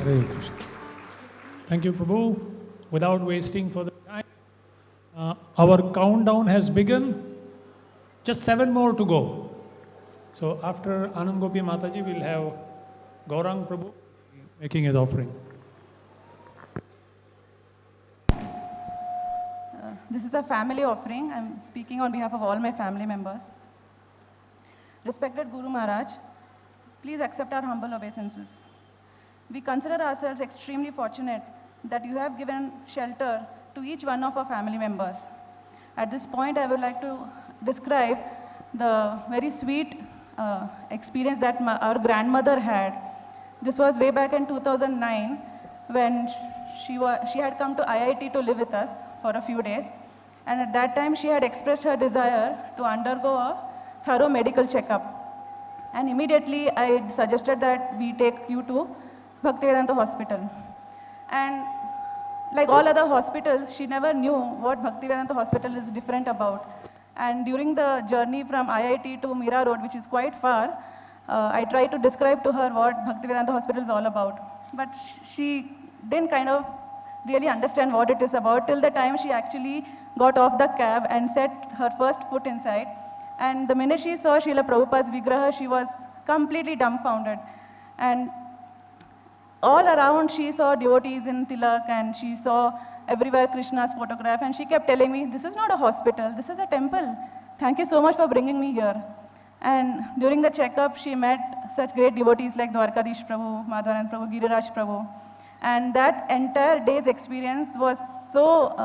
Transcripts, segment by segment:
Hare Krishna. Thank you, Prabhu. Without wasting further time, our countdown has begun. Just 7 more to go. So after Anand Gopi Mataji, we'll have Gaurang Prabhu making his offering. This is a family offering. I'm speaking on behalf of all my family members. Respected Guru Maharaj, please accept our humble obeisances. We consider ourselves extremely fortunate that you have given shelter to each one of our family members. At this point, I would like to describe the very sweet experience that our grandmother had. This was way back in 2009 when she had come to IIT to live with us for a few days. And at that time, she had expressed her desire to undergo a thorough medical checkup. And immediately, I suggested that we take you to Bhaktivedanta Hospital. And like all other hospitals, she never knew what Bhaktivedanta Hospital is different about. And during the journey from IIT to Mira Road, which is quite far, I tried to describe to her what Bhaktivedanta Hospital is all about. But she didn't kind of really understand what it is about till the time she actually got off the cab and set her first foot inside. And the minute she saw Srila Prabhupada's Vigraha, she was completely dumbfounded. And all around, she saw devotees in tilak, and she saw everywhere Krishna's photograph, and she kept telling me, this is not a hospital, this is a temple. Thank you so much for bringing me here. And during the checkup, she met such great devotees like Dwarkadish Prabhu, Madhavan Prabhu, Giriraj Prabhu. And that entire day's experience was so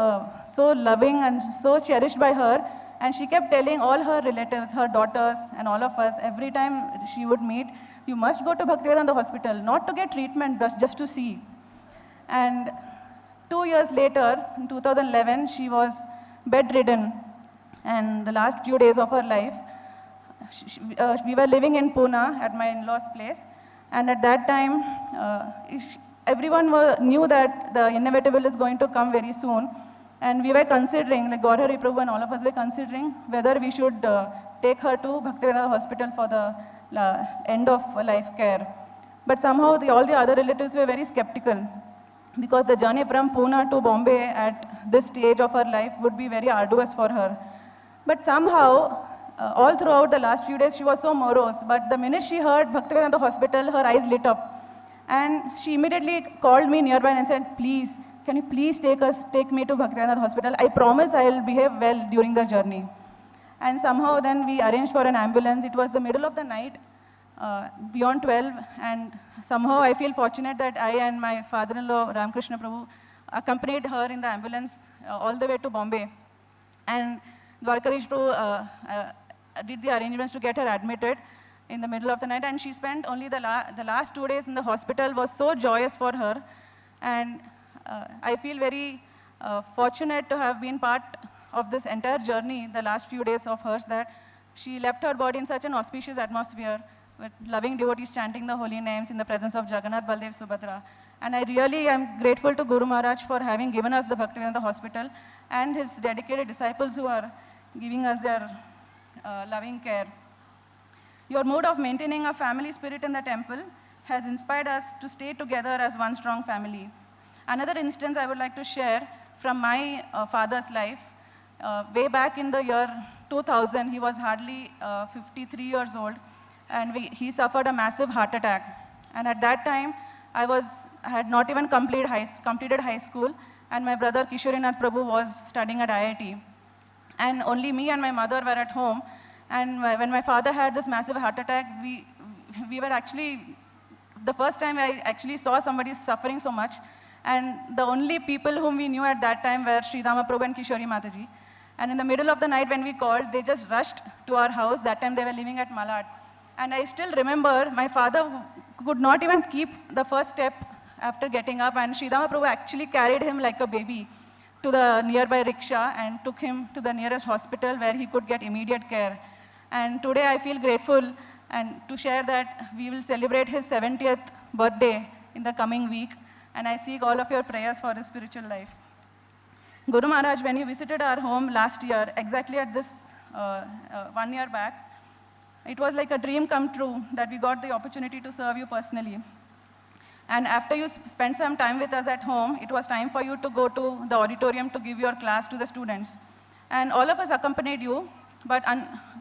loving and so cherished by her. And she kept telling all her relatives, her daughters, and all of us, every time she would meet, you must go to Bhaktivedanta Hospital, not to get treatment, but just to see. And 2 years later, in 2011, she was bedridden. And the last few days of her life, we were living in Pune at my in-laws' place. And at that time, everyone knew that the inevitable is going to come very soon. And we were considering, like Gaurhari Prabhu and all of us were considering whether we should take her to Bhaktivedanta Hospital for the end of life care. But somehow all the other relatives were very skeptical because the journey from Pune to Bombay at this stage of her life would be very arduous for her. But somehow, all throughout the last few days, she was so morose. But the minute she heard Bhaktivedanta Hospital, her eyes lit up. And she immediately called me nearby and said, please, can you please take me to Bhaktivedanta Hospital? I promise I'll behave well during the journey. And somehow then we arranged for an ambulance. It was the middle of the night, beyond 12, and somehow I feel fortunate that I and my father-in-law, Ramakrishna Prabhu, accompanied her in the ambulance all the way to Bombay. And Dwarkadish Prabhu did the arrangements to get her admitted in the middle of the night, and she spent only the last 2 days in the hospital. Was so joyous for her. And I feel very fortunate to have been part of this entire journey, the last few days of hers, that she left her body in such an auspicious atmosphere with loving devotees chanting the holy names in the presence of Jagannath, Baldev, Subhadra. And I really am grateful to Guru Maharaj for having given us the Bhaktivedanta Hospital and his dedicated disciples who are giving us their loving care. Your mode of maintaining a family spirit in the temple has inspired us to stay together as one strong family. Another instance I would like to share from my father's life. Way back in the year 2000, he was hardly 53 years old, and he suffered a massive heart attack. And at that time, I had not even completed high school, and my brother Kishorinath Prabhu was studying at IIT. And only me and my mother were at home. And when my father had this massive heart attack, we were actually, the first time I actually saw somebody suffering so much. And the only people whom we knew at that time were Sri Dama Prabhu and Kishori Mataji. And in the middle of the night when we called, they just rushed to our house. That time they were living at Malad. And I still remember my father could not even keep the first step after getting up. And Sri Dama Prabhu actually carried him like a baby to the nearby rickshaw and took him to the nearest hospital where he could get immediate care. And today I feel grateful and to share that we will celebrate his 70th birthday in the coming week. And I seek all of your prayers for his spiritual life. Guru Maharaj, when you visited our home last year, exactly at this 1 year back, it was like a dream come true that we got the opportunity to serve you personally. And after you spent some time with us at home, it was time for you to go to the auditorium to give your class to the students. And all of us accompanied you, but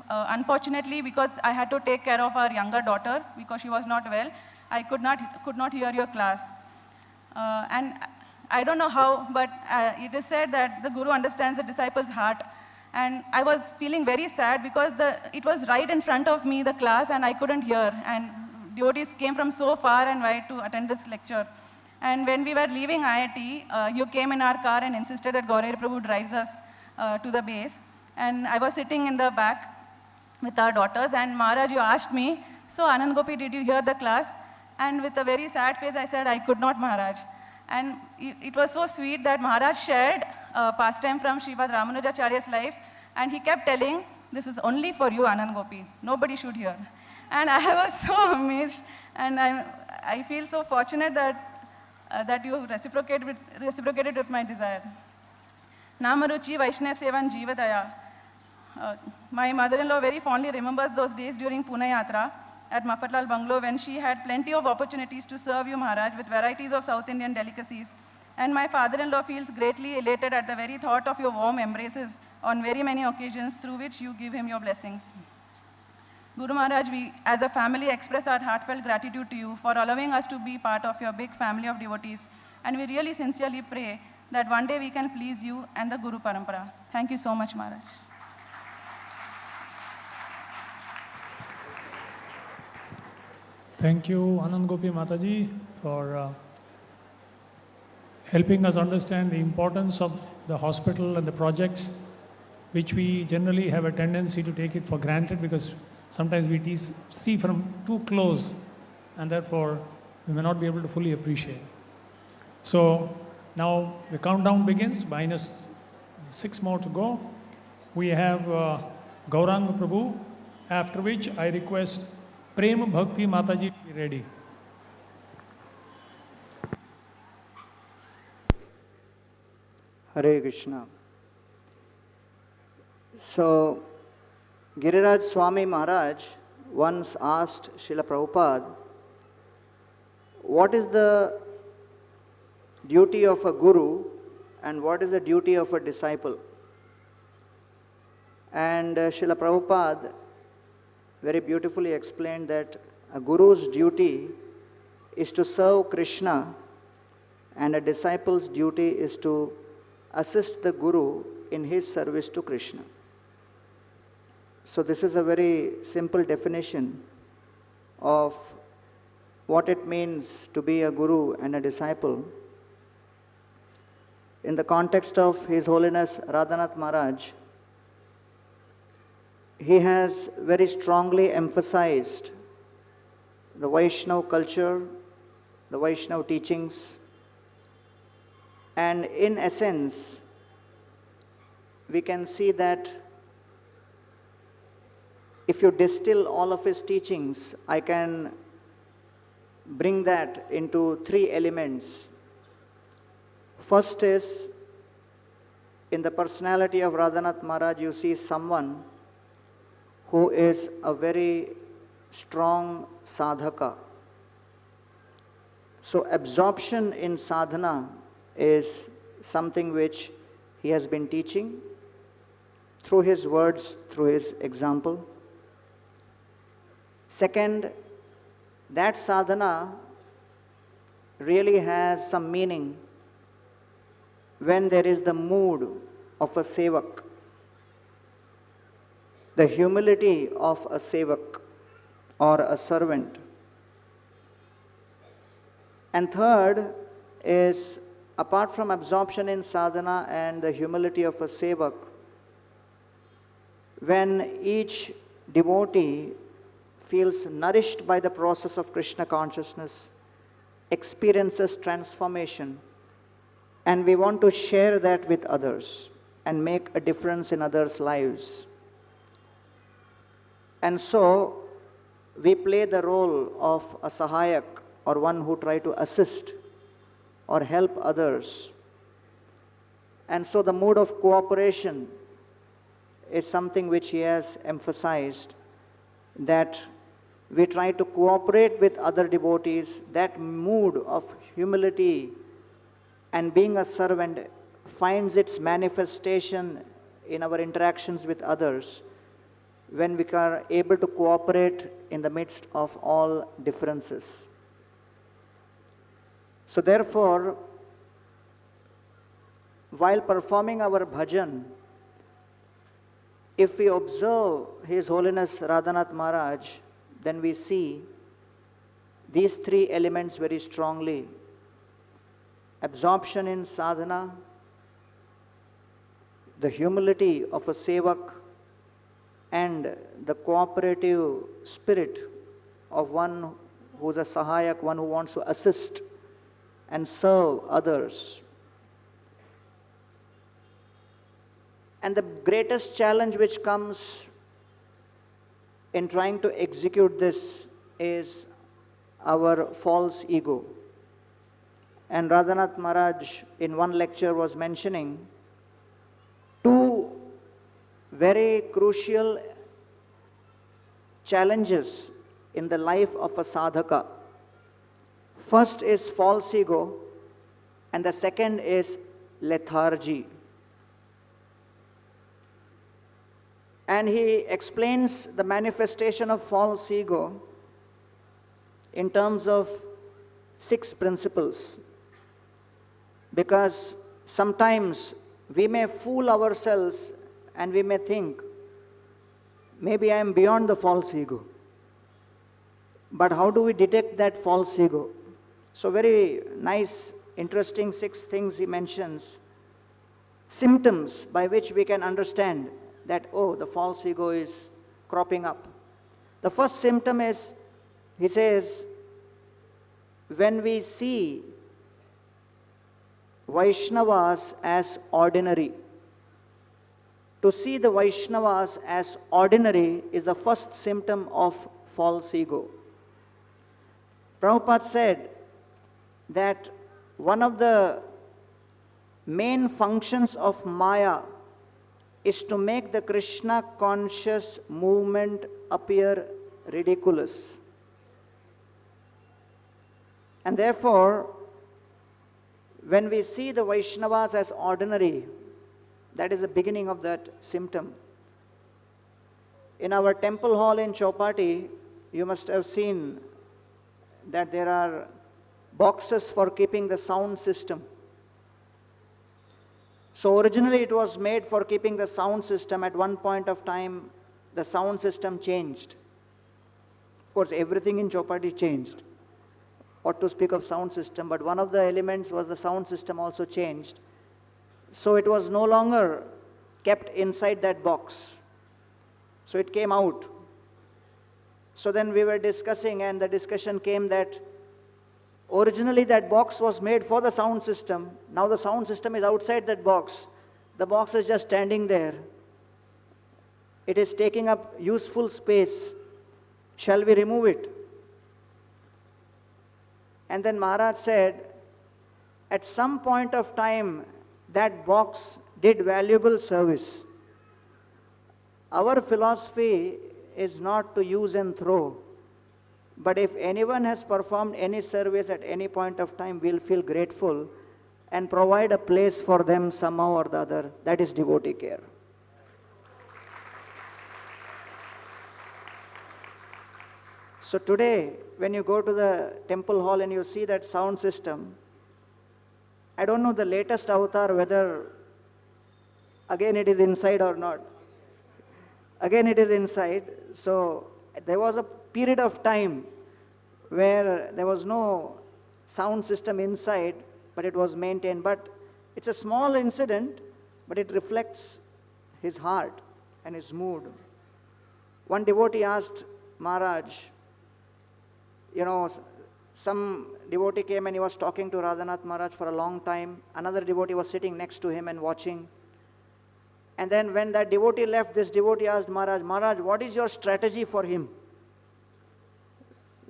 unfortunately, because I had to take care of our younger daughter, because she was not well, I could not hear your class. And I don't know how, but it is said that the Guru understands the disciple's heart. And I was feeling very sad because it was right in front of me, the class, and I couldn't hear. And devotees came from so far and wide to attend this lecture. And when we were leaving IIT, you came in our car and insisted that Gaurair Prabhu drives us to the base. And I was sitting in the back with our daughters, and Maharaj, you asked me, so Anand Gopi, did you hear the class? And with a very sad face, I said, I could not, Maharaj. And it was so sweet that Maharaj shared a pastime from Srimad Ramanujacharya's life, and he kept telling, this is only for you, Anand Gopi. Nobody should hear. And I was so amazed, and I feel so fortunate that you reciprocated with my desire. Namaruchi Vaishnav Sevan Jivadaya. My mother-in-law very fondly remembers those days during Pune Yatra at Mafatlal Bungalow when she had plenty of opportunities to serve you, Maharaj, with varieties of South Indian delicacies. And my father-in-law feels greatly elated at the very thought of your warm embraces on very many occasions through which you give him your blessings. Guru Maharaj, we as a family express our heartfelt gratitude to you for allowing us to be part of your big family of devotees. And we really sincerely pray that one day we can please you and the Guru Parampara. Thank you so much, Maharaj. Thank you, Anand Gopi Mataji, for helping us understand the importance of the hospital and the projects, which we generally have a tendency to take it for granted because sometimes we see from too close and therefore we may not be able to fully appreciate. So now the countdown begins, minus 6 more to go. We have Gauranga Prabhu, after which I request Prema Bhakti Mataji to be ready. Hare Krishna. So, Giriraj Swami Maharaj once asked Srila Prabhupada, what is the duty of a guru and what is the duty of a disciple? And Srila Prabhupada very beautifully explained that a guru's duty is to serve Krishna and a disciple's duty is to assist the guru in his service to Krishna. So this is a very simple definition of what it means to be a guru and a disciple. In the context of His Holiness Radhanath Maharaj, he has very strongly emphasized the Vaishnav culture, the Vaishnav teachings, and in essence, we can see that if you distill all of his teachings, I can bring that into 3 elements. First is, in the personality of Radhanath Maharaj, you see someone who is a very strong sadhaka. So absorption in sadhana is something which he has been teaching through his words, through his example. Second, that sadhana really has some meaning when there is the mood of a sevak, the humility of a sevak or a servant. And third is, apart from absorption in sadhana and the humility of a sevak, when each devotee feels nourished by the process of Krishna consciousness, experiences transformation, and we want to share that with others and make a difference in others' lives. And so, we play the role of a sahayak, or one who try to assist or help others. And so the mood of cooperation is something which he has emphasized, that we try to cooperate with other devotees, that mood of humility and being a servant finds its manifestation in our interactions with others when we are able to cooperate in the midst of all differences. So therefore, while performing our bhajan, if we observe His Holiness Radhanath Maharaj, then we see these three elements very strongly. Absorption in sadhana, the humility of a sevak, and the cooperative spirit of one who is a sahayak, one who wants to assist and serve others. And the greatest challenge which comes in trying to execute this is our false ego. And Radhanath Maharaj in one lecture was mentioning two very crucial challenges in the life of a sadhaka. First is false ego, and the second is lethargy. And he explains the manifestation of false ego in terms of 6 principles. Because sometimes we may fool ourselves and we may think, maybe I am beyond the false ego. But how do we detect that false ego? So very nice, interesting 6 things he mentions. Symptoms by which we can understand that, oh, the false ego is cropping up. The first symptom is, he says, when we see Vaishnavas as ordinary. To see the Vaishnavas as ordinary is the first symptom of false ego. Prabhupada said that one of the main functions of Maya is to make the Krishna conscious movement appear ridiculous. And therefore, when we see the Vaishnavas as ordinary, that is the beginning of that symptom. In our temple hall in Chowpatty, you must have seen that there are boxes for keeping the sound system. So originally it was made for keeping the sound system. At one point of time, the sound system changed. Of course, everything in Chowpatty changed. What to speak of sound system, but one of the elements was the sound system also changed. So it was no longer kept inside that box. So it came out. So then we were discussing, and the discussion came that originally that box was made for the sound system. Now the sound system is outside that box. The box is just standing there. It is taking up useful space. Shall we remove it? And then Maharaj said, at some point of time, that box did valuable service. Our philosophy is not to use and throw. But if anyone has performed any service at any point of time, we'll feel grateful and provide a place for them somehow or the other. That is devotee care. So today, when you go to the temple hall and you see that sound system, I don't know the latest avatar whether again it is inside or not. Again it is inside. So there was a period of time where there was no sound system inside, but it was maintained. But it's a small incident, but it reflects his heart and his mood. One devotee asked Maharaj, some devotee came and he was talking to Radhanath Maharaj for a long time. Another devotee was sitting next to him and watching. And then when that devotee left, this devotee asked Maharaj, Maharaj, what is your strategy for him?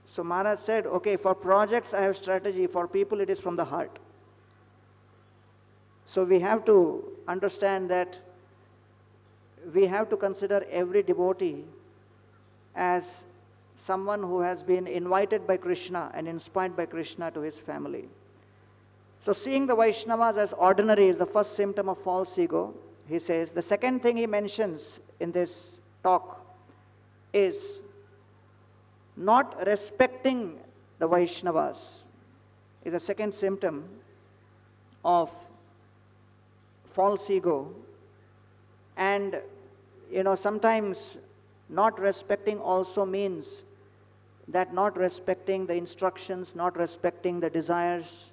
So Maharaj said, okay, for projects I have strategy, for people it is from the heart. So we have to understand that we have to consider every devotee as someone who has been invited by Krishna and inspired by Krishna to his family. So seeing the Vaishnavas as ordinary is the first symptom of false ego, he says. The second thing he mentions in this talk is not respecting the Vaishnavas is a second symptom of false ego. And, sometimes not respecting also means that not respecting the instructions, not respecting the desires.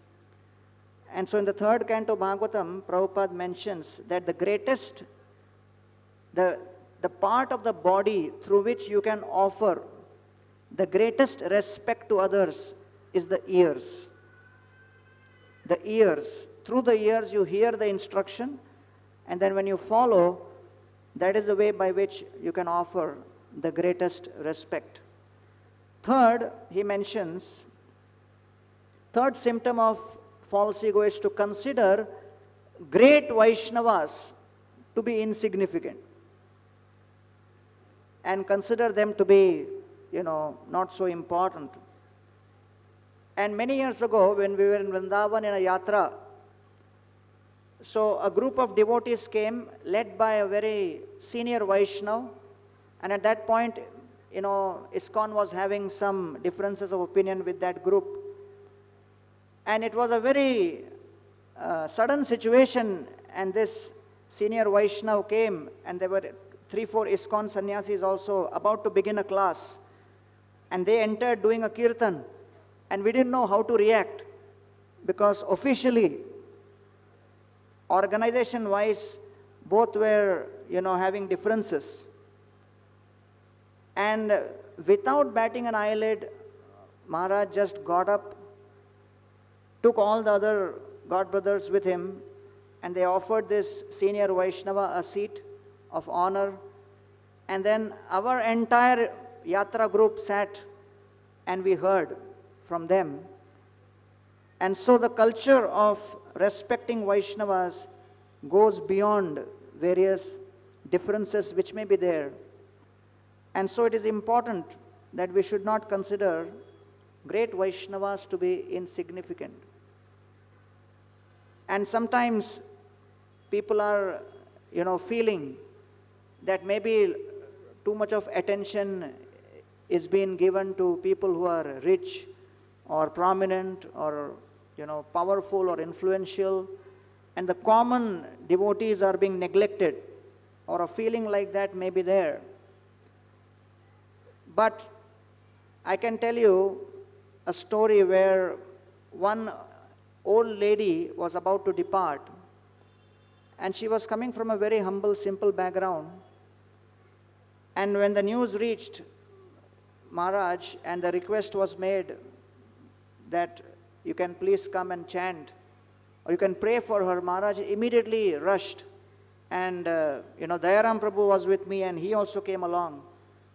And so in the third canto Bhagavatam, Prabhupada mentions that the greatest, the part of the body through which you can offer the greatest respect to others is the ears. The ears. Through the ears you hear the instruction, and then when you follow, that is the way by which you can offer the greatest respect. Third, he mentions, third symptom of false ego is to consider great Vaishnavas to be insignificant and consider them to be, not so important. And many years ago, when we were in Vrindavan in a yatra, so a group of devotees came led by a very senior Vaishnav, and at that point, ISKCON was having some differences of opinion with that group. And it was a very sudden situation, and this senior Vaishnav came, and there were 3-4 ISKCON sannyasis also about to begin a class, and they entered doing a kirtan, and we didn't know how to react, because officially, organization-wise, both were, having differences. And without batting an eyelid, Maharaj just got up, took all the other godbrothers with him, and they offered this senior Vaishnava a seat of honor. And then our entire yatra group sat and we heard from them. And so the culture of respecting Vaishnavas goes beyond various differences which may be there. And so it is important that we should not consider great Vaishnavas to be insignificant. And sometimes people are, feeling that maybe too much of attention is being given to people who are rich or prominent or, powerful or influential, and the common devotees are being neglected, or a feeling like that may be there. But I can tell you a story where one old lady was about to depart, and she was coming from a very humble, simple background. And when the news reached Maharaj and the request was made that you can please come and chant, or you can pray for her, Maharaj immediately rushed. And, Dayaram Prabhu was with me, and he also came along.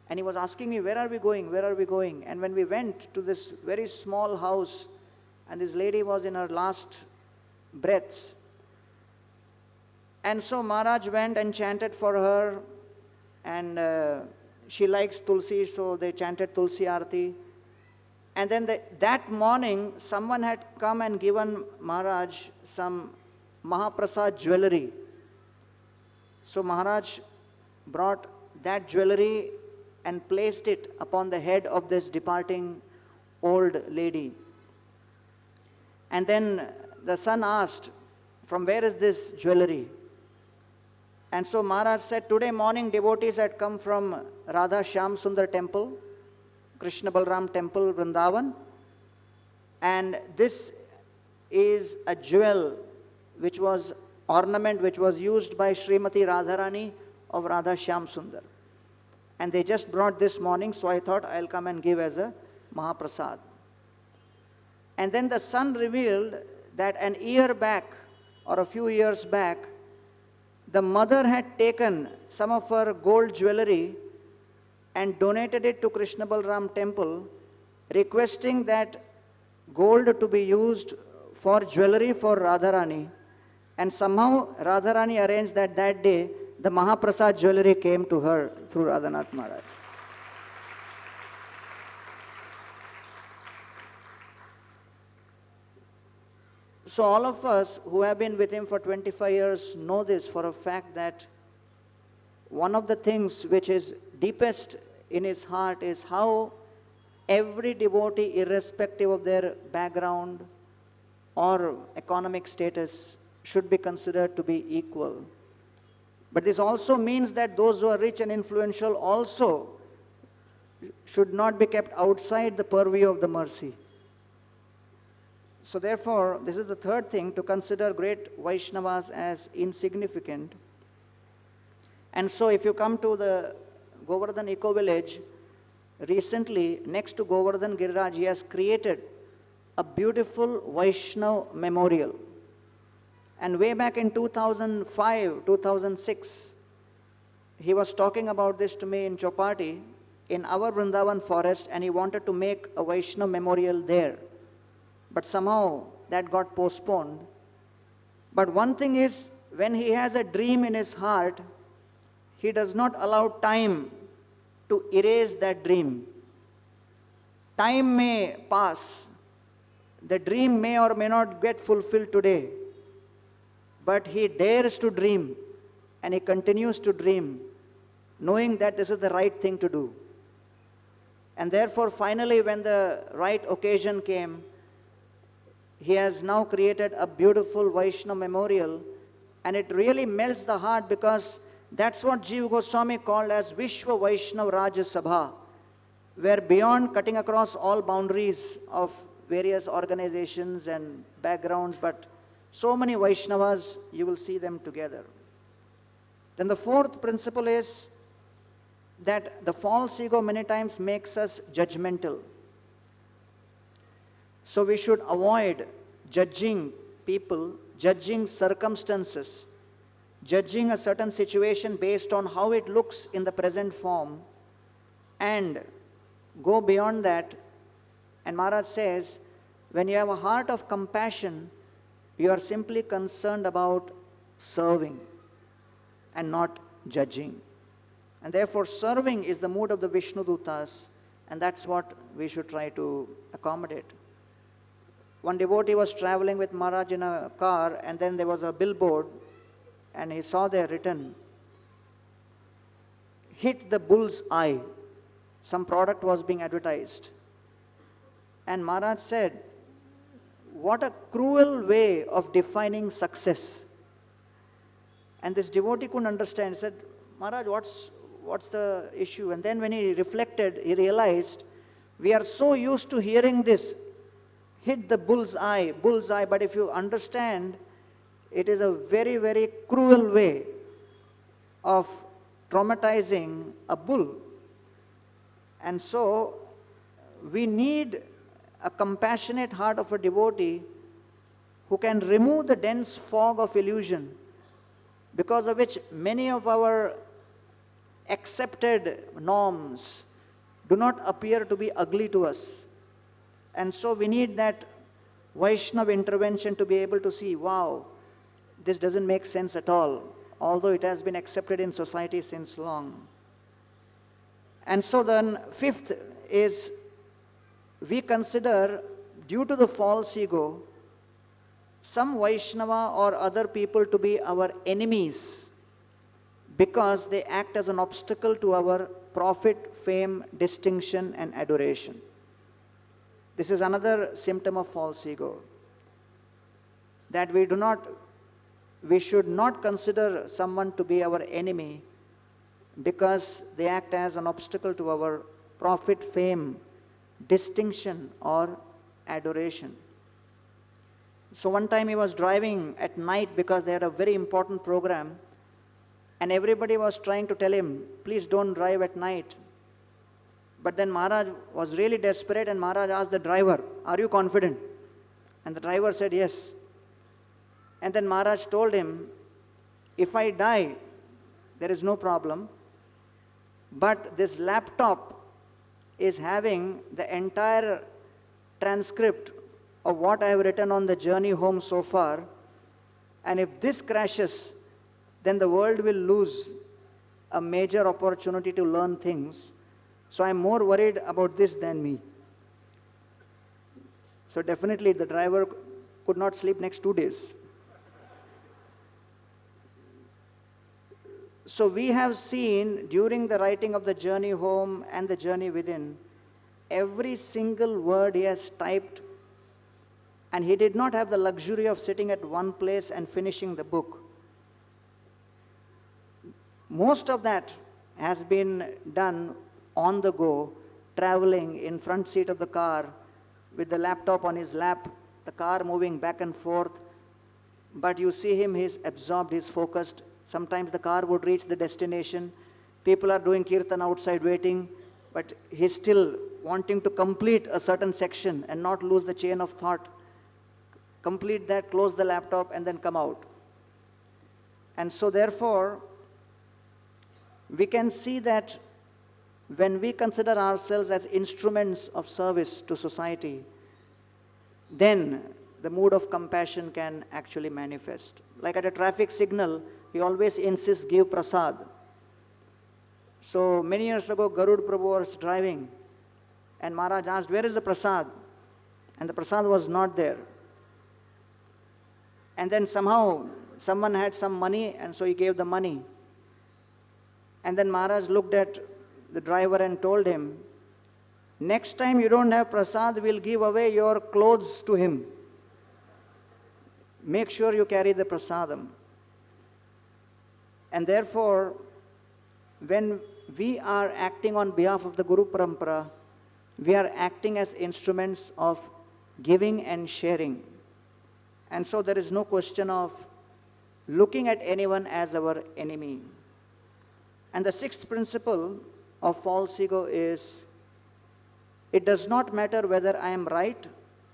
And he was asking me, where are we going? Where are we going? And when we went to this very small house, and this lady was in her last breaths. And so Maharaj went and chanted for her, and she likes Tulsi, so they chanted Tulsi Arati. And then that morning, someone had come and given Maharaj some Mahaprasad jewelry. So Maharaj brought that jewelry and placed it upon the head of this departing old lady. And then the son asked, from where is this jewelry? And so Maharaj said, today morning devotees had come from Radha Shyam Sundar temple, Krishna Balram temple, Vrindavan. And this is a jewel which was ornament which was used by Srimati Radharani of Radha Shyam Sundar. And they just brought this morning, so I thought I'll come and give as a Mahaprasad. And then the son revealed that an year back, or a few years back, the mother had taken some of her gold jewelry and donated it to Krishna Balram temple, requesting that gold to be used for jewelry for Radharani. And somehow Radharani arranged that day the Mahaprasad jewelry came to her through Radhanath Maharaj. So all of us who have been with him for 25 years know this for a fact, that one of the things which is deepest in his heart is how every devotee, irrespective of their background or economic status, should be considered to be equal. But this also means that those who are rich and influential also should not be kept outside the purview of the mercy. So therefore, this is the third thing, to consider great Vaishnavas as insignificant. And so if you come to the Govardhan Eco Village, recently, next to Govardhan Giriraj, he has created a beautiful Vaishnav Memorial. And way back in 2005, 2006, he was talking about this to me in Chowpatty, in our Vrindavan forest, and he wanted to make a Vaishnav Memorial there. But somehow that got postponed. But one thing is, when he has a dream in his heart, he does not allow time to erase that dream. Time may pass. The dream may or may not get fulfilled today. But he dares to dream, and he continues to dream, knowing that this is the right thing to do. And therefore, finally, when the right occasion came, he has now created a beautiful Vaishnav Memorial, and it really melts the heart, because that's what Jiva Goswami called as Vishwa Vaishnav Rajya Sabha, where beyond cutting across all boundaries of various organizations and backgrounds, but so many Vaishnavas, you will see them together. Then the fourth principle is that the false ego many times makes us judgmental. So we should avoid judging people, judging circumstances, judging a certain situation based on how it looks in the present form, and go beyond that. And Maharaj says, when you have a heart of compassion, you are simply concerned about serving and not judging. And therefore, serving is the mood of the Vishnu Dutas, and that's what we should try to accommodate. One devotee was traveling with Maharaj in a car, and then there was a billboard, and he saw there written, "Hit the bull's eye." Some product was being advertised. And Maharaj said, what a cruel way of defining success. And this devotee couldn't understand. He said, Maharaj, what's the issue? And then when he reflected, he realized, we are so used to hearing this, hit the bull's eye, but if you understand, it is a very, very cruel way of traumatizing a bull. And so, we need a compassionate heart of a devotee who can remove the dense fog of illusion, because of which many of our accepted norms do not appear to be ugly to us. And so we need that Vaishnava intervention to be able to see, wow, this doesn't make sense at all, although it has been accepted in society since long. And so then fifth is, we consider, due to the false ego, some Vaishnava or other people to be our enemies, because they act as an obstacle to our profit, fame, distinction, and adoration. This is another symptom of false ego, that we should not consider someone to be our enemy because they act as an obstacle to our profit, fame, distinction, or adoration. So one time he was driving at night because they had a very important program, and everybody was trying to tell him, please don't drive at night. But then Maharaj was really desperate, and Maharaj asked the driver, are you confident? And the driver said yes. And then Maharaj told him, if I die, there is no problem, but this laptop is having the entire transcript of what I have written on the journey home so far, and if this crashes, then the world will lose a major opportunity to learn things. So I'm more worried about this than me. So definitely the driver could not sleep next 2 days. So we have seen during the writing of the journey home and the journey within, every single word he has typed, and he did not have the luxury of sitting at one place and finishing the book. Most of that has been done on the go, traveling in front seat of the car with the laptop on his lap, the car moving back and forth. But you see him, he's absorbed, he's focused. Sometimes the car would reach the destination. People are doing kirtan outside waiting, but he's still wanting to complete a certain section and not lose the chain of thought. Complete that, close the laptop, and then come out. And so therefore, we can see that when we consider ourselves as instruments of service to society, then the mood of compassion can actually manifest. Like at a traffic signal, he always insists, give prasad. So many years ago, Garud Prabhu was driving, and Maharaj asked, where is the prasad? And the prasad was not there. And then somehow, someone had some money, and so he gave the money. And then Maharaj looked at the driver and told him, next time you don't have prasad, we'll give away your clothes to him. Make sure you carry the prasadam. And therefore, when we are acting on behalf of the Guru Parampara, we are acting as instruments of giving and sharing. And so there is no question of looking at anyone as our enemy. And the sixth principle of false ego is, it does not matter whether I am right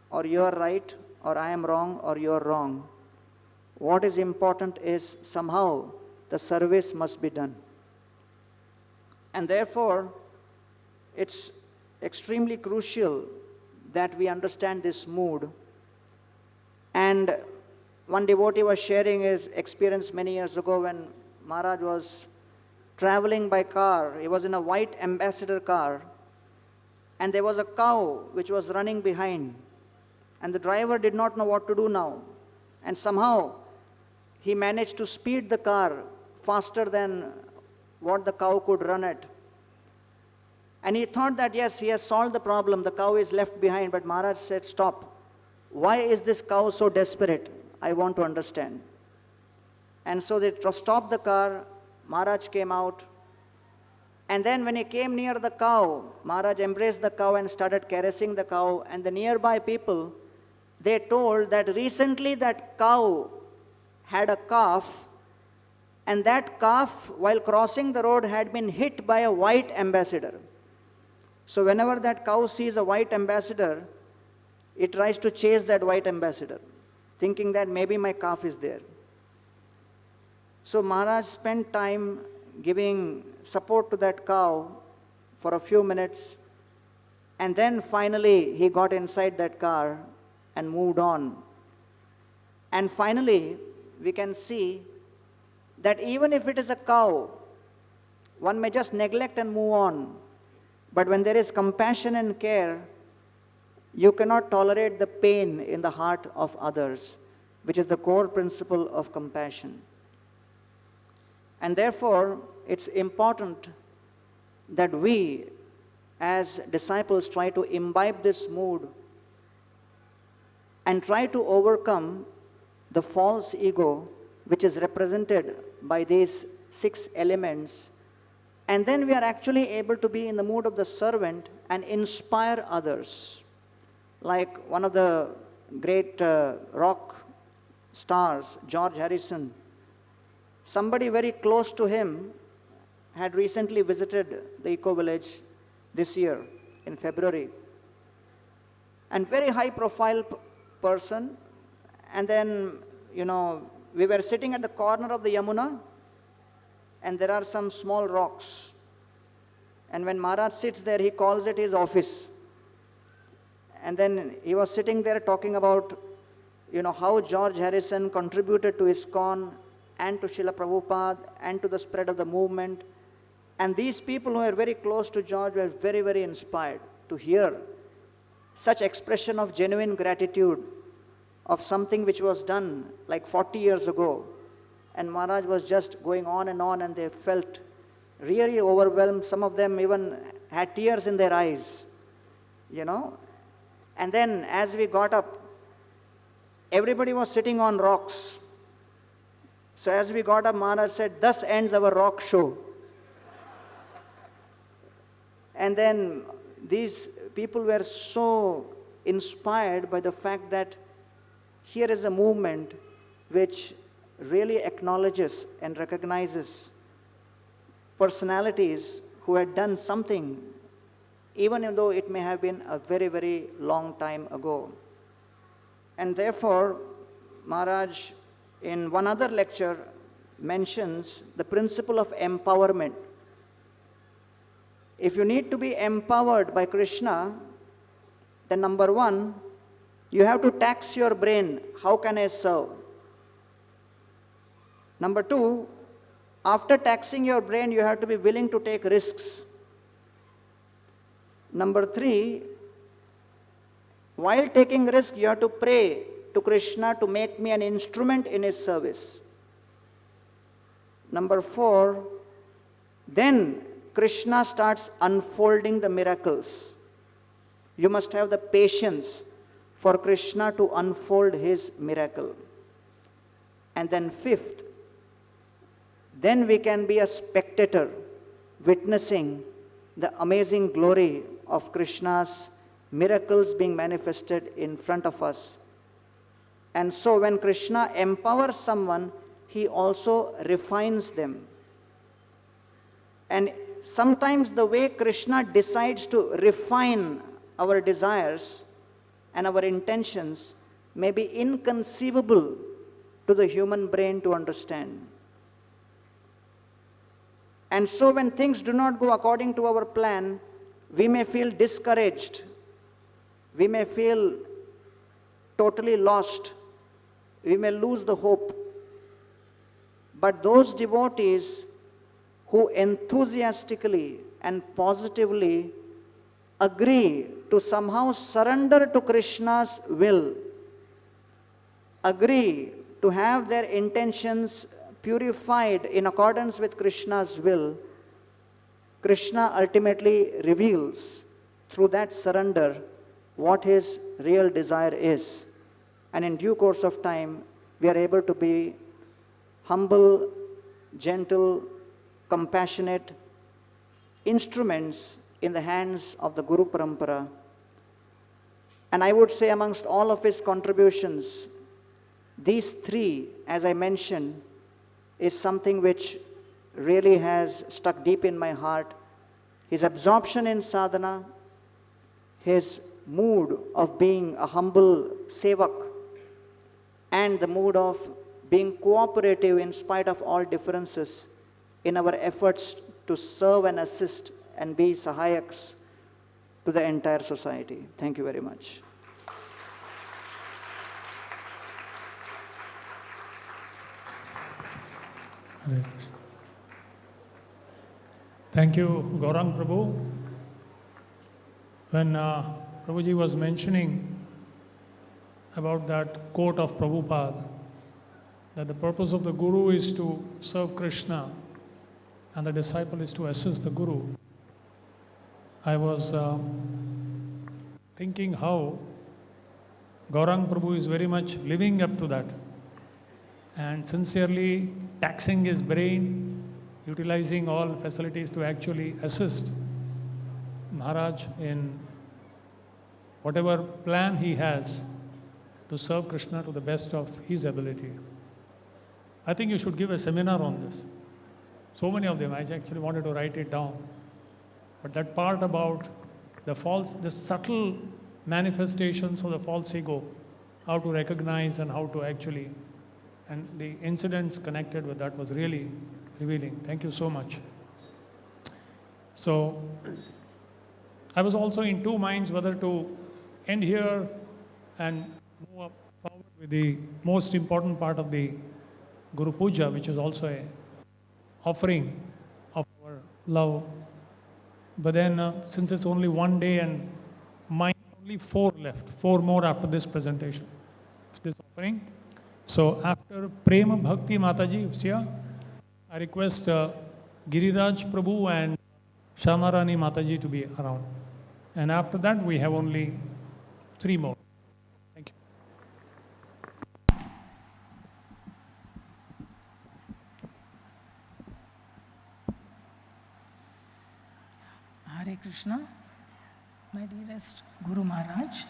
or you are right, or I am wrong or you are wrong. What is important is somehow the service must be done. And therefore, it's extremely crucial that we understand this mood. And one devotee was sharing his experience many years ago when Maharaj was traveling by car. He was in a white ambassador car, and there was a cow which was running behind. And the driver did not know what to do now. And somehow, he managed to speed the car faster than what the cow could run at. And he thought that, yes, he has solved the problem. The cow is left behind. But Maharaj said, stop. Why is this cow so desperate? I want to understand. And so they stopped the car. Maharaj came out. And then when he came near the cow, Maharaj embraced the cow and started caressing the cow. And the nearby people, they told that recently that cow had a calf, and that calf, while crossing the road, had been hit by a white ambassador. So whenever that cow sees a white ambassador, it tries to chase that white ambassador, thinking that maybe my calf is there. So Maharaj spent time giving support to that cow for a few minutes, and then finally he got inside that car and moved on. And finally, we can see that even if it is a cow, one may just neglect and move on. But when there is compassion and care, you cannot tolerate the pain in the heart of others, which is the core principle of compassion. And therefore, it's important that we, as disciples, try to imbibe this mood and try to overcome the false ego, which is represented by these 6 elements. And then we are actually able to be in the mood of the servant and inspire others. Like one of the great rock stars, George Harrison, somebody very close to him had recently visited the Eco Village this year in February. And very high profile person. And then, we were sitting at the corner of the Yamuna, and there are some small rocks. And when Maharaj sits there, he calls it his office. And then he was sitting there talking about, how George Harrison contributed to ISKCON and to Srila Prabhupada and to the spread of the movement. And these people who are very close to George were very, very inspired to hear such expression of genuine gratitude of something which was done like 40 years ago. And Maharaj was just going on, and they felt really overwhelmed. Some of them even had tears in their eyes, you know. And then as we got up, everybody was sitting on rocks. So as we got up, Maharaj said, "Thus ends our rock show." And then these people were so inspired by the fact that here is a movement which really acknowledges and recognizes personalities who had done something, even though it may have been a very, very long time ago. And therefore, Maharaj, in one other lecture, mentions the principle of empowerment. If you need to be empowered by Krishna, then number one, you have to tax your brain. How can I serve? Number two, after taxing your brain, you have to be willing to take risks. Number three, while taking risk, you have to pray to Krishna to make me an instrument in his service. Number four, then Krishna starts unfolding the miracles. You must have the patience for Krishna to unfold his miracle. And then fifth, then we can be a spectator witnessing the amazing glory of Krishna's miracles being manifested in front of us. And so when Krishna empowers someone, he also refines them. And sometimes the way Krishna decides to refine our desires and our intentions may be inconceivable to the human brain to understand. And so when things do not go according to our plan, we may feel discouraged. We may feel totally lost. We may lose the hope. But those devotees who enthusiastically and positively agree to somehow surrender to Krishna's will, agree to have their intentions purified in accordance with Krishna's will, Krishna ultimately reveals through that surrender what his real desire is. And in due course of time, we are able to be humble, gentle, compassionate instruments in the hands of the Guru Parampara. And I would say amongst all of his contributions, these three, as I mentioned, is something which really has stuck deep in my heart. His absorption in sadhana, his mood of being a humble sevak, and the mood of being cooperative in spite of all differences in our efforts to serve and assist and be sahayaks to the entire society. Thank you very much. Hare Krishna. Thank you, Gaurang Prabhu. When Prabhuji was mentioning about that quote of Prabhupada, that the purpose of the Guru is to serve Krishna and the disciple is to assist the Guru, I was thinking how Gaurang Prabhu is very much living up to that and sincerely taxing his brain, utilizing all facilities to actually assist Maharaj in whatever plan he has to serve Krishna to the best of his ability. I think you should give a seminar on this. So many of them, I actually wanted to write it down. But that part about the subtle manifestations of the false ego, how to recognize and how to actually, and the incidents connected with that was really revealing. Thank you so much. So, I was also in two minds whether to end here and move forward with the most important part of the Guru Puja, which is also a offering of our love. But then, since it's only one day and only four left, four more after this presentation. If this offering. So after Prema Bhakti Mataji is here, I request Giriraj Prabhu and Shamarani Mataji to be around. And after that, we have only 3 more. Thank you. Hare Krishna. My dearest Guru Maharaj,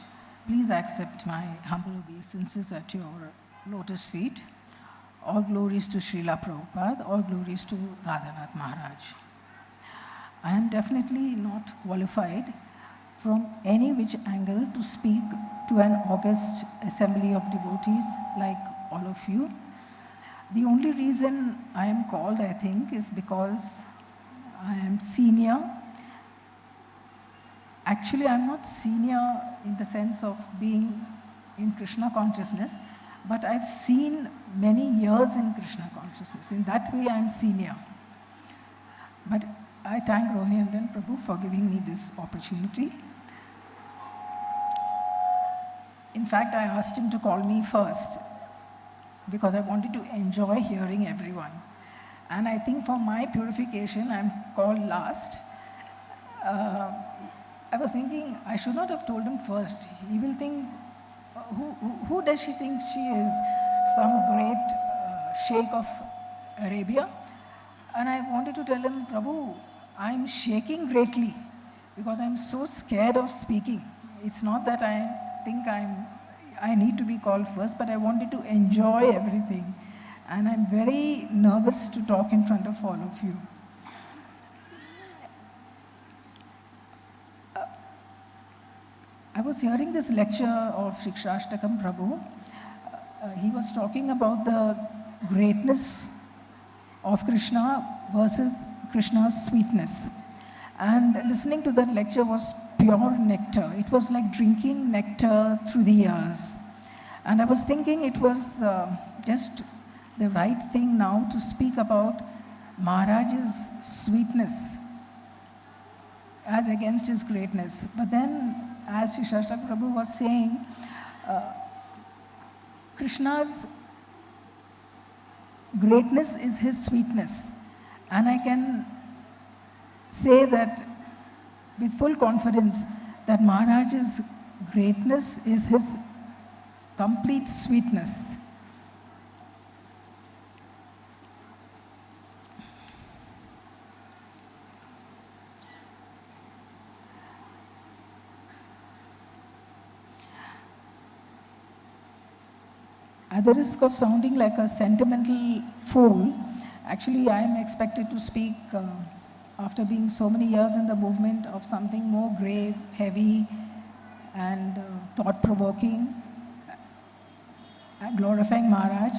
please accept my humble obeisances at your lotus feet. All glories to Srila Prabhupada, all glories to Radhanath Maharaj. I am definitely not qualified from any which angle to speak to an august assembly of devotees like all of you. The only reason I am called, I think, is because I am senior. Actually, I'm not senior in the sense of being in Krishna consciousness, but I've seen many years in Krishna consciousness. In that way, I'm senior. But I thank Rohinandan Prabhu for giving me this opportunity. In fact, I asked him to call me first because I wanted to enjoy hearing everyone. And I think for my purification, I'm called last. I was thinking I should not have told him first. He will think, who does she think she is? Some great sheikh of Arabia? And I wanted to tell him, Prabhu, I'm shaking greatly because I'm so scared of speaking. It's not that I think I need to be called first, but I wanted to enjoy everything. And I'm very nervous to talk in front of all of you. I was hearing this lecture of Shikshashtakam Prabhu. He was talking about the greatness of Krishna versus Krishna's sweetness. And listening to that lecture was pure nectar. It was like drinking nectar through the years. And I was thinking it was just the right thing now to speak about Maharaj's sweetness as against his greatness. But then, as Shikshashtakam Prabhu was saying, Krishna's greatness is his sweetness. And I can say that with full confidence that Maharaj's greatness is his complete sweetness. At the risk of sounding like a sentimental fool, actually I am expected to speak after being so many years in the movement of something more grave, heavy, and thought-provoking, glorifying Maharaj.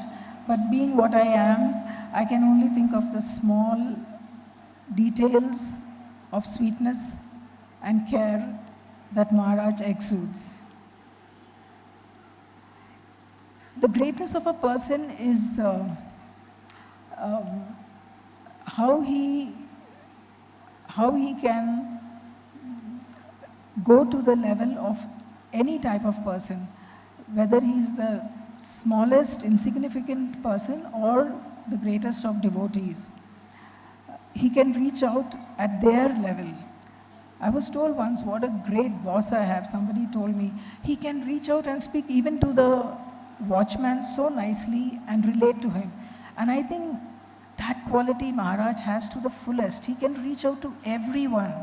But being what I am, I can only think of the small details of sweetness and care that Maharaj exudes. The greatness of a person is how he can go to the level of any type of person, whether he is the smallest insignificant person or the greatest of devotees. He can reach out at their level. I was told once, what a great boss I have. Somebody told me, he can reach out and speak even to the watchman so nicely and relate to him. And I think that quality Maharaj has to the fullest. He can reach out to everyone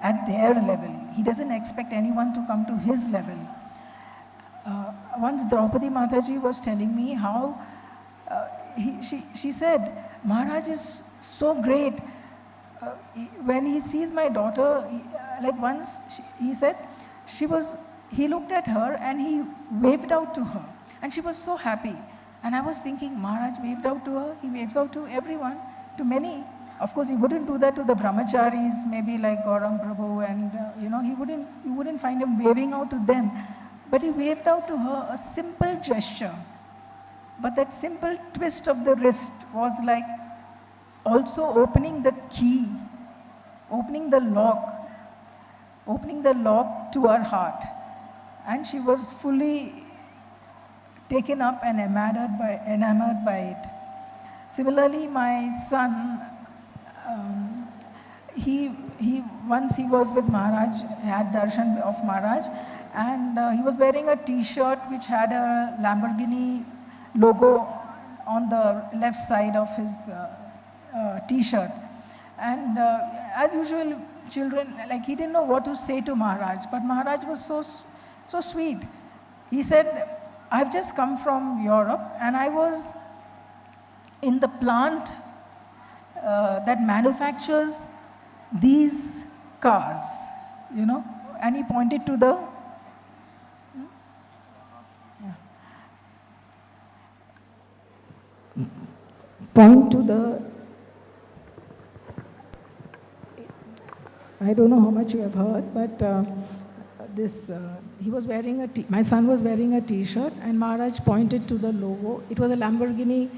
at their level. He doesn't expect anyone to come to his level. Once Draupadi Mataji was telling me how she said, Maharaj is so great. When he sees my daughter, once he said, he looked at her and he waved out to her. And she was so happy. And I was thinking, Maharaj waved out to her, he waves out to everyone, to many. Of course, he wouldn't do that to the brahmacharis, maybe like Gaurang Prabhu, and you wouldn't find him waving out to them. But he waved out to her a simple gesture. But that simple twist of the wrist was like also opening the key, opening the lock to her heart. And she was fully taken up and enamored by it. Similarly, my son, once he was with Maharaj, had darshan of Maharaj, and he was wearing a T-shirt which had a Lamborghini logo on the left side of his T-shirt. And as usual, children, like he didn't know what to say to Maharaj, but Maharaj was so sweet. He said, I've just come from Europe and I was in the plant that manufactures these cars, you know, and he pointed to the, point to the, I don't know how much you have heard, but he was wearing my son was wearing a T-shirt and Maharaj pointed to the logo. It was a Lamborghini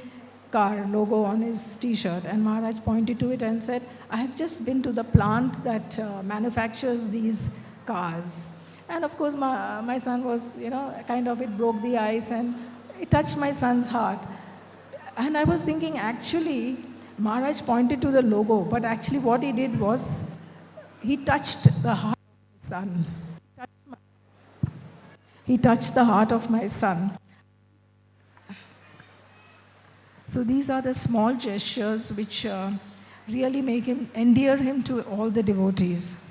car logo on his T-shirt, and Maharaj pointed to it and said, I have just been to the plant that manufactures these cars. And of course, my son was, you know, kind of, it broke the ice and it touched my son's heart. And I was thinking, actually, Maharaj pointed to the logo, but actually what he did was, he touched the heart of my son. He touched the heart of my son. So these are the small gestures which really endear him to all the devotees.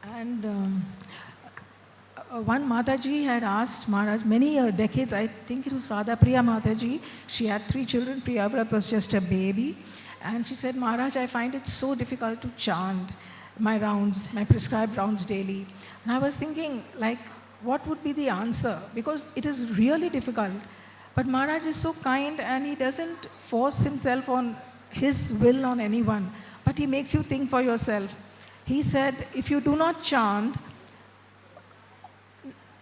And one Mataji had asked Maharaj, many decades, I think it was Radha Priya Mataji, she had 3 children, Priyavrat was just a baby, and she said, Maharaj, I find it so difficult to chant my prescribed rounds daily. And I was thinking, like, what would be the answer? Because it is really difficult. But Maharaj is so kind and he doesn't force himself on his will on anyone, but he makes you think for yourself. He said, if you do not chant,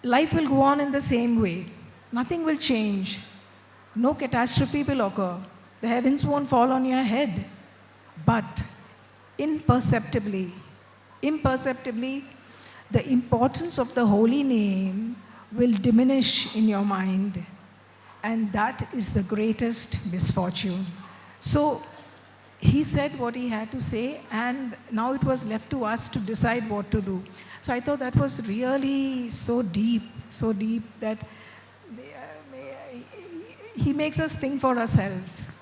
life will go on in the same way. Nothing will change. No catastrophe will occur. The heavens won't fall on your head. But imperceptibly, the importance of the holy name will diminish in your mind. And that is the greatest misfortune. So he said what he had to say, and now it was left to us to decide what to do. So I thought that was really so deep that he makes us think for ourselves.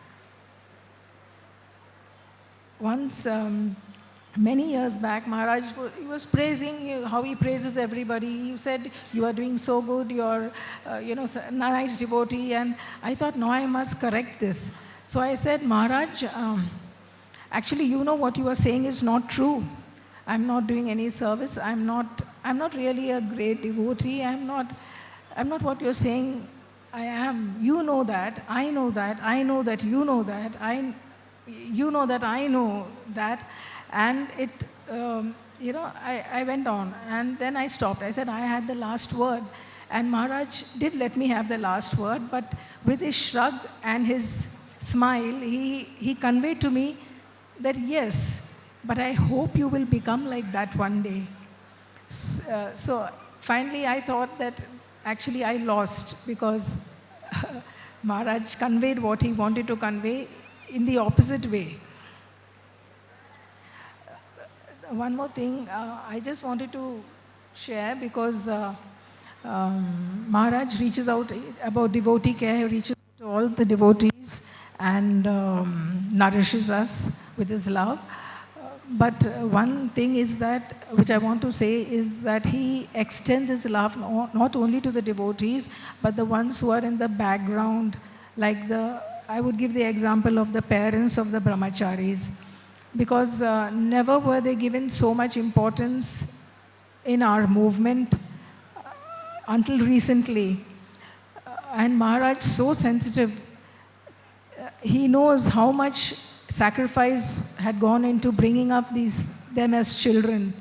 Once, many years back, Maharaj he was praising how he praises everybody. He said, you are doing so good, you're a nice devotee. And I thought, no, I must correct this. So I said, Maharaj, actually, you know what you are saying is not true. I'm not doing any service. I'm not really a great devotee. I'm not what you're saying I am. You know that. I know that. I know that you know that. You know that I know that. And it, I went on. And then I stopped. I said, I had the last word. And Maharaj did let me have the last word. But with his shrug and his smile, he conveyed to me that yes, but I hope you will become like that one day. So finally I thought that actually I lost, because Maharaj conveyed what he wanted to convey in the opposite way. One more thing I just wanted to share, because Maharaj reaches out about devotee care, he reaches out to all the devotees and nourishes us with his love. But one thing is that, which I want to say, is that he extends his love not only to the devotees, but the ones who are in the background, like I would give the example of the parents of the brahmacharis, because never were they given so much importance in our movement until recently. And Maharaj, so sensitive, he knows how much sacrifice had gone into bringing up them as children.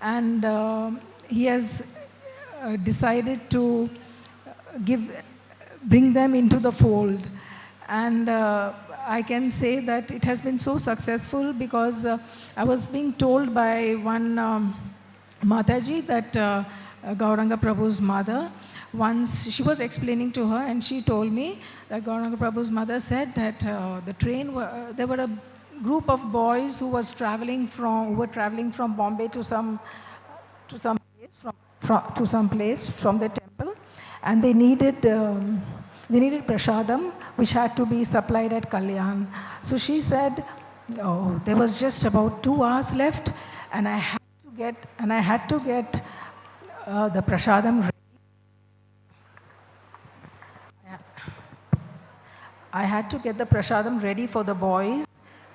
And he has decided to bring them into the fold. And I can say that it has been so successful because I was being told by one Mataji that Gauranga Prabhu's mother, once she was explaining to her and she told me that Gauranga Prabhu's mother said that there were a group of boys who were traveling from Bombay to some place from the temple, and they needed prasadam, which had to be supplied at Kalyan. So she said, "Oh, there was just about 2 hours left, and I had to get the prasadam ready. I had to get the prasadam ready for the boys,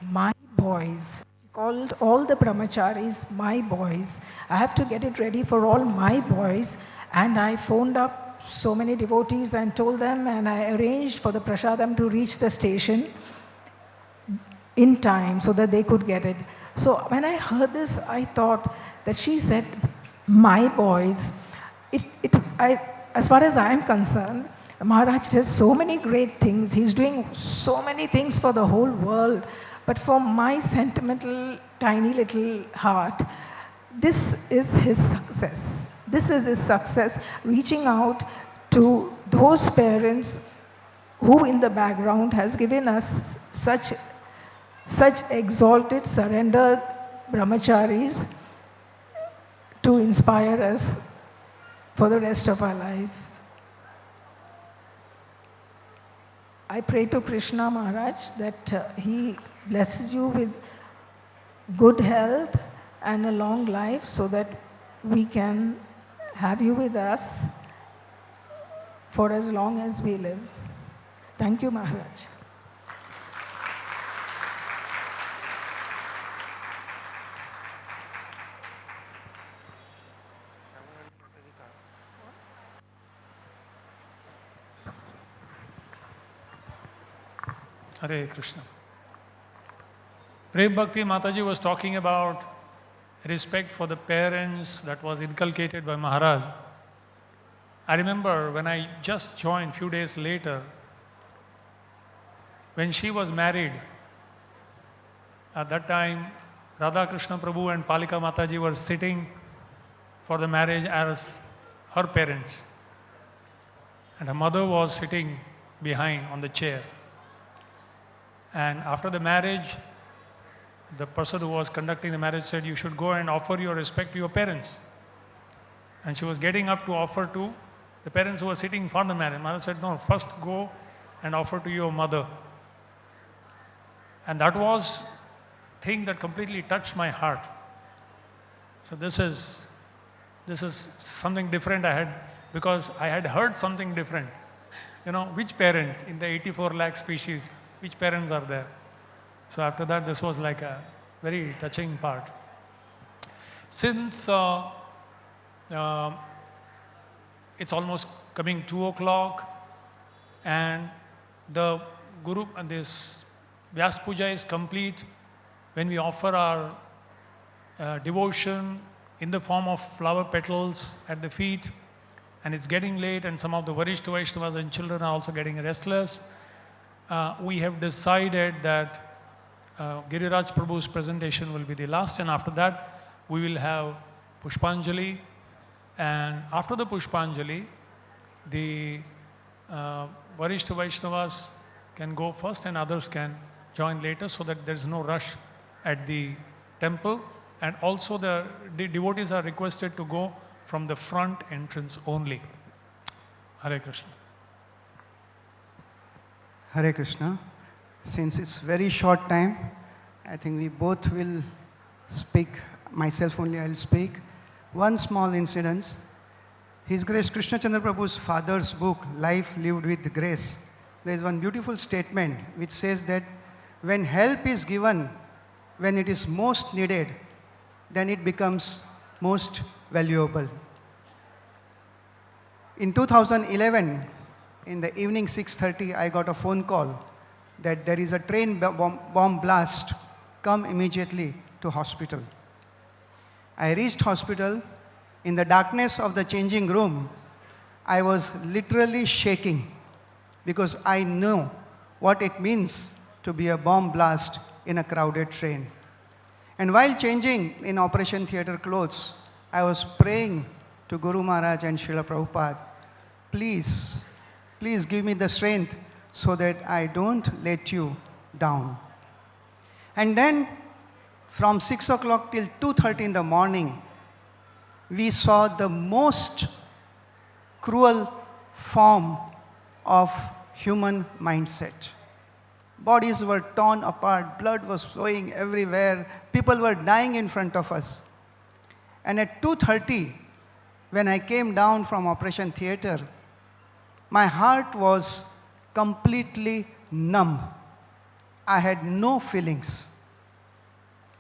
my boys." She called all the brahmacharis my boys. I have to get it ready for all my boys. And I phoned up so many devotees and told them, and I arranged for the prasadam to reach the station in time so that they could get it. So when I heard this, I thought that she said, my boys. As far as I am concerned, Maharaj does so many great things. He's doing so many things for the whole world. But for my sentimental, tiny little heart, this is his success. This is his success, reaching out to those parents who in the background has given us such exalted, surrendered brahmacharis to inspire us for the rest of our lives. I pray to Krishna Maharaj that he blesses you with good health and a long life so that we can have you with us for as long as we live. Thank you, Maharaj. Hare Krishna. Prem Bhakti Mataji was talking about respect for the parents that was inculcated by Maharaj. I remember when I just joined few days later, when she was married, at that time Radha Krishna Prabhu and Palika Mataji were sitting for the marriage as her parents. And her mother was sitting behind on the chair. And after the marriage, the person who was conducting the marriage said, you should go and offer your respect to your parents. And she was getting up to offer to the parents who were sitting for the marriage. Mother said, no, first go and offer to your mother. And that was thing that completely touched my heart. So this is something different I had, because I had heard something different. You know, which parents in the 84 lakh species, which parents are there? So after that, this was like a very touching part. Since it's almost coming 2 o'clock and the Guru and this Vyaspuja is complete, when we offer our devotion in the form of flower petals at the feet, and it's getting late and some of the Varishta Vaishnavas and children are also getting restless, we have decided that Giriraj Prabhu's presentation will be the last, and after that we will have Pushpanjali, and after the Pushpanjali the Varishta Vaishnavas can go first and others can join later, so that there is no rush at the temple, and also the devotees are requested to go from the front entrance only. Hare Krishna. Hare Krishna. Since it's very short time, I think we both will speak. Myself only I will speak. One small incident. His Grace Krishna Chandra Prabhu's father's book, Life Lived with Grace, there is one beautiful statement which says that when help is given, when it is most needed, then it becomes most valuable. In 2011, in the evening 6:30, I got a phone call that there is a train bomb blast, come immediately to hospital. I reached hospital. In the darkness of the changing room, I was literally shaking because I know what it means to be a bomb blast in a crowded train. And while changing in Operation Theatre clothes, I was praying to Guru Maharaj and Srila Prabhupada, please, please give me the strength so that I don't let you down. And then from 6 o'clock till 2:30 in the morning, we saw the most cruel form of human mindset. Bodies were torn apart, blood was flowing everywhere, people were dying in front of us. And at 2:30, when I came down from Operation Theatre, my heart was completely numb. I had no feelings.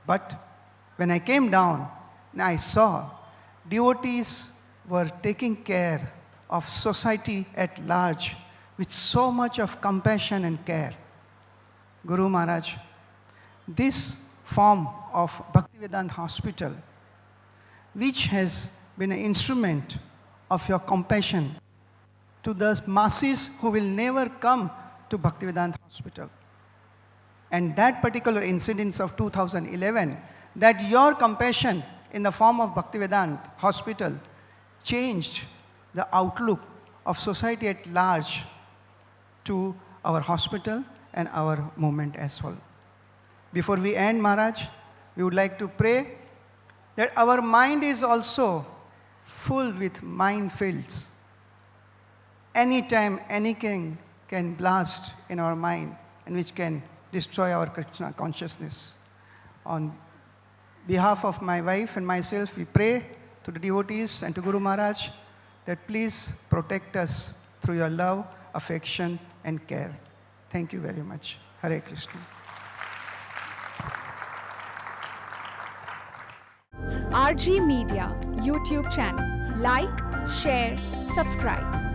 But when I came down, I saw devotees were taking care of society at large with so much of compassion and care. Guru Maharaj, this form of Bhaktivedanta Hospital, which has been an instrument of your compassion to the masses who will never come to Bhaktivedanta Hospital. And that particular incident of 2011, that your compassion in the form of Bhaktivedanta Hospital changed the outlook of society at large to our hospital and our movement as well. Before we end, Maharaj, we would like to pray that our mind is also full with minefields. Anytime, anything can blast in our mind and which can destroy our Krishna consciousness. On behalf of my wife and myself, we pray to the devotees and to Guru Maharaj that please protect us through your love, affection, and care. Thank you very much. Hare Krishna. RG Media YouTube channel. Like, share, subscribe.